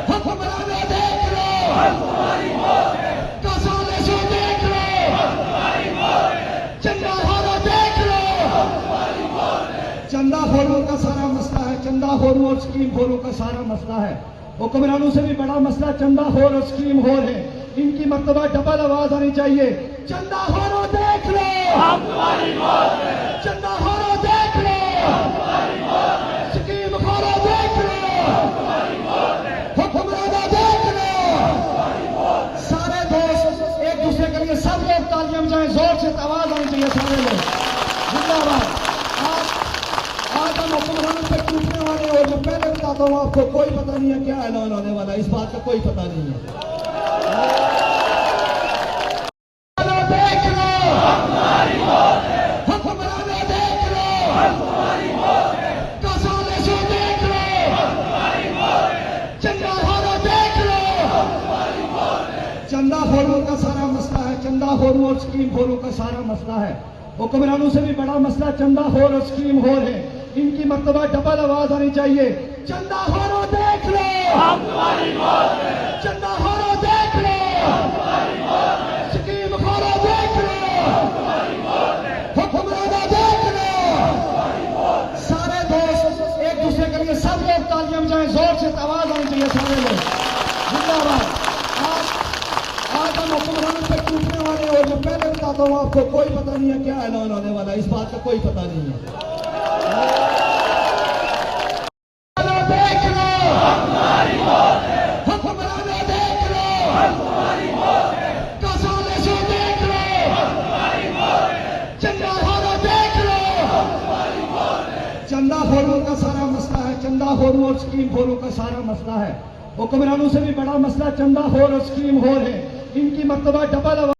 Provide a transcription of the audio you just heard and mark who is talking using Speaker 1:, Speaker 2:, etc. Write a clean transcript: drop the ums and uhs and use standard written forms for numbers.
Speaker 1: हुक्मरानों देख लो, कसाले से देख लो, चंदाखोरों देख लो। चंदाखोरों का सारा मसला है, चंदाखोरों और स्कीम खोरों का सारा मसला है। हुक्मरानों से भी बड़ा मसला चंदाखोर और स्कीम खोर है। इनकी मर्तबा डबल आवाज आनी चाहिए। चंदाखोरों देख लो, चंदाखोरों देख लो, स्कीम खोरों देख लो, हुक्मरानों देख लो। सारे दोस्त एक दूसरे के लिए सब लोग तालियां बजाएं, जोर से आवाज आनी चाहिए सारे लोग। जिंदाबाद। आज हम हुक्मरानों पे टूटने वाले, और मैं पहले बताता हूँ आपको, कोई पता नहीं है क्या ऐलान होने वाला है, इस बात का कोई पता नहीं है। देख लो, हुक्मरानों देख लो, कसाले से देख लो, चंदाखोरों देख लो। चंदाखोरों का सारा मसला है, चंदाखोरों और स्कीम खोरों का सारा मसला है। हुक्मरानों से भी बड़ा मसला चंदाखोर और स्कीम खोर है। इनकी मर्तबा डबल आवाज आनी चाहिए। चंदाखोरों देख लो, चंदाखोरों देख लो, स्कीम खोरों देख लो, हुक्मरानों देख लो। सारे दोस्त एक दूसरे के लिए सब लोग तालियां बजाएं, जोर से आवाज आनी चाहिए सारे लोग। जिंदाबाद। आज हम हुक्मरानों पे टूटने वाले, और मैं पहले बताता हूँ आपको, कोई पता नहीं है क्या ऐलान होने वाला है, इस बात का कोई पता नहीं है। देख लो, हुक्मरानों देख लो, कसाले से देख लो, चंदाखोरों देख लो। चंदाखोरों का सारा मसला है, चंदाखोरों और स्कीम खोरों का सारा मसला है। हुक्मरानों से भी बड़ा मसला चंदाखोर और स्कीम खोर है। इनकी मर्तबा डबल